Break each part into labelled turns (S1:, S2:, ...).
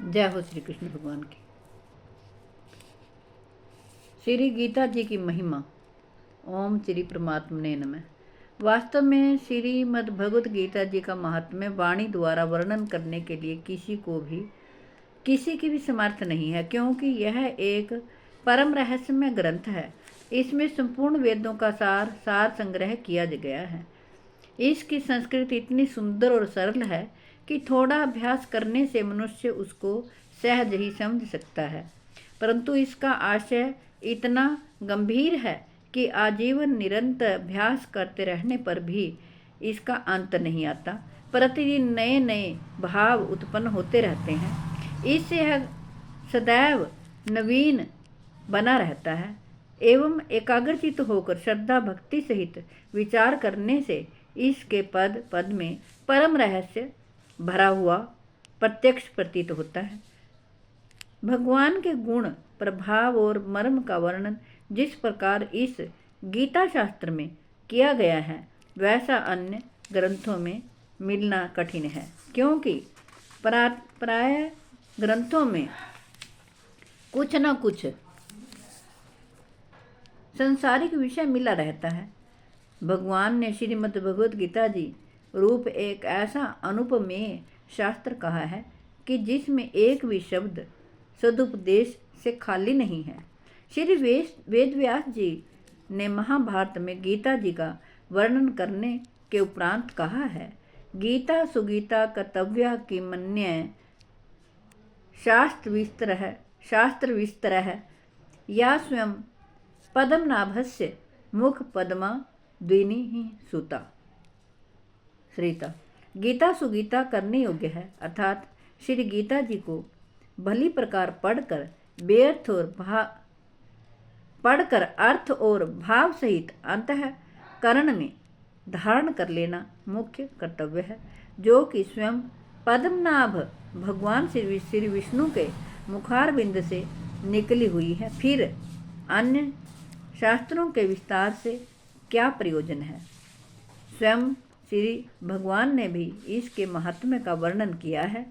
S1: जय हो श्री कृष्ण भगवान की। श्री गीता जी की महिमा। ओम श्री परमात्मने नमः। वास्तव में श्रीमद् भगवत गीता जी का महात्म्य वाणी द्वारा वर्णन करने के लिए किसी की भी समर्थ नहीं है, क्योंकि यह एक परम रहस्यमय ग्रंथ है। इसमें संपूर्ण वेदों का सार संग्रह किया गया है। इसकी संस्कृति इतनी सुंदर और सरल है कि थोड़ा अभ्यास करने से मनुष्य उसको सहज ही समझ सकता है, परंतु इसका आशय इतना गंभीर है कि आजीवन निरंतर अभ्यास करते रहने पर भी इसका अंत नहीं आता। प्रतिदिन नए नए भाव उत्पन्न होते रहते हैं। इससे यह सदैव नवीन बना रहता है एवं एकाग्रचित होकर श्रद्धा भक्ति सहित विचार करने से इसके पद पद में परम रहस्य भरा हुआ प्रत्यक्ष प्रतीत होता है। भगवान के गुण, प्रभाव और मर्म का वर्णन जिस प्रकार इस गीता शास्त्र में किया गया है, वैसा अन्य ग्रंथों में मिलना कठिन है, क्योंकि प्राय ग्रंथों में कुछ न कुछ संसारिक विषय मिला रहता है। भगवान ने श्रीमद् भगवत गीता जी रूप एक ऐसा अनुपमेय शास्त्र कहा है कि जिसमें एक भी शब्द सदुपदेश से खाली नहीं है। श्री वेदव्यास जी ने महाभारत में गीता जी का वर्णन करने के उपरांत कहा है, गीता सुगीता कर्तव्या की मन्य शास्त्र विस्तर है या स्वयं पद्मनाभस्य मुख पद्मा द्विनी ही सुता श्रीता। गीता सुगीता करने योग्य है, अर्थात श्री गीता जी को भली प्रकार पढ़कर अर्थ और भाव सहित अंतःकरण में धारण कर लेना मुख्य कर्तव्य है, जो कि स्वयं पद्मनाभ भगवान श्री विष्णु के मुखारबिंद से निकली हुई है। फिर अन्य शास्त्रों के विस्तार से क्या प्रयोजन है। स्वयं श्री भगवान ने भी इसके महात्म्य का वर्णन किया है।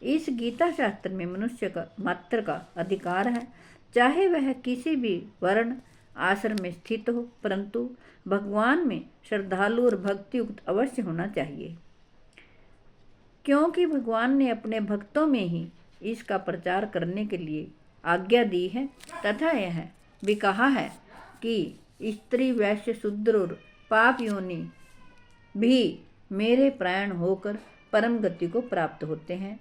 S1: इस गीता शास्त्र में मनुष्य का मात्र का अधिकार है, चाहे वह किसी भी वर्ण आश्रम में स्थित हो, परंतु भगवान में श्रद्धालु और भक्ति युक्त अवश्य होना चाहिए, क्योंकि भगवान ने अपने भक्तों में ही इसका प्रचार करने के लिए आज्ञा दी है, तथा यह भी कहा है कि स्त्री वैश्य शूद्र और पाप योनि भी मेरे प्राण होकर परम गति को प्राप्त होते हैं।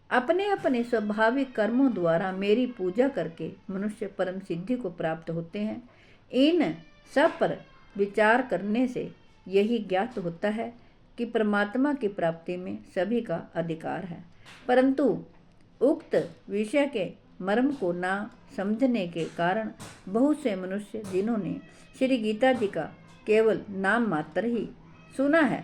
S1: अपने अपने स्वाभाविक कर्मों द्वारा मेरी पूजा करके मनुष्य परम सिद्धि को प्राप्त होते हैं। इन सब पर विचार करने से यही ज्ञात होता है कि परमात्मा की प्राप्ति में सभी का अधिकार है, परंतु उक्त विषय के मर्म को ना समझने के कारण बहुत से मनुष्य, जिन्होंने श्री गीता जी का केवल नाम मात्र ही सुना है,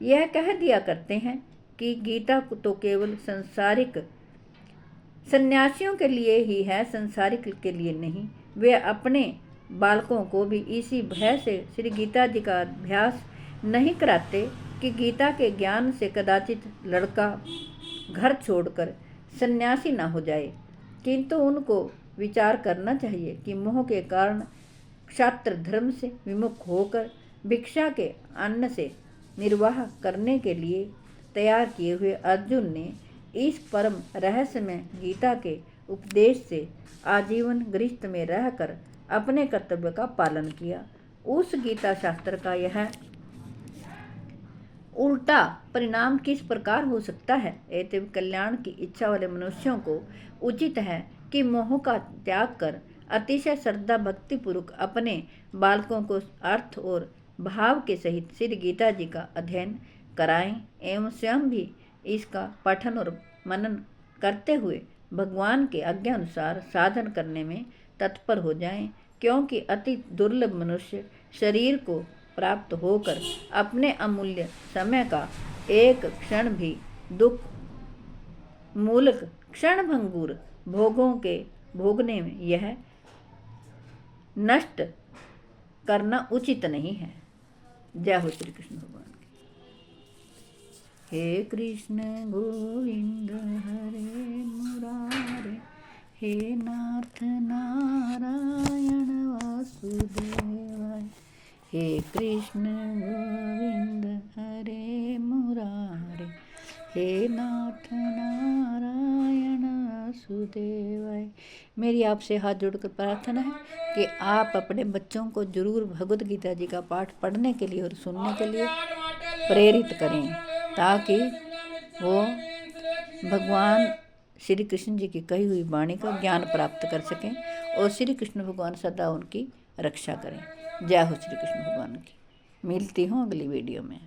S1: यह कह दिया करते हैं कि गीता तो केवल संसारिक सन्यासियों के लिए ही है, संसारिक के लिए नहीं। वे अपने बालकों को भी इसी भय से श्री गीता जी का अभ्यास नहीं कराते कि गीता के ज्ञान से कदाचित लड़का घर छोड़कर सन्यासी न हो जाए, किंतु उनको विचार करना चाहिए कि मोह के कारण क्षात्र धर्म से विमुख होकर भिक्षा के अन्न से निर्वाह करने के लिए तैयार किए हुए अर्जुन ने इस परम रहस्य में गीता के उपदेश से आजीवन गृहस्थ में रहकर अपने कर्तव्य का पालन किया। उस गीता शास्त्र का यह उल्टा परिणाम किस प्रकार हो सकता है। ऐसे कल्याण की इच्छा वाले मनुष्यों को उचित है कि मोह का त्याग कर अतिशय श्रद्धा भक्ति पूर्वक अपने बालकों को अर्थ और भाव के सहित श्री गीता जी का अध्ययन कराएं एवं स्वयं भी इसका पठन और मनन करते हुए भगवान के आज्ञा अनुसार साधन करने में तत्पर हो जाएं, क्योंकि अति दुर्लभ मनुष्य शरीर को प्राप्त होकर अपने अमूल्य समय का एक क्षण भी दुख मूलक क्षणभंगुर भोगों के भोगने में यह नष्ट करना उचित नहीं है। जय हो श्री कृष्ण भगवान की। हे कृष्ण गोविंद हे नाथ नारायण वासुदेवाय, हे कृष्ण गोविंद हरे मुरारे, हे नाथ नारायण वासुदेवाय। मेरी आपसे हाथ जोड़कर प्रार्थना है कि आप अपने बच्चों को जरूर भगवद गीता जी का पाठ पढ़ने के लिए और सुनने के लिए प्रेरित करें, ताकि वो भगवान श्री कृष्ण जी की कही हुई वाणी का ज्ञान प्राप्त कर सकें और श्री कृष्ण भगवान सदा उनकी रक्षा करें। जय हो श्री कृष्ण भगवान की। मिलती हूँ अगली वीडियो में।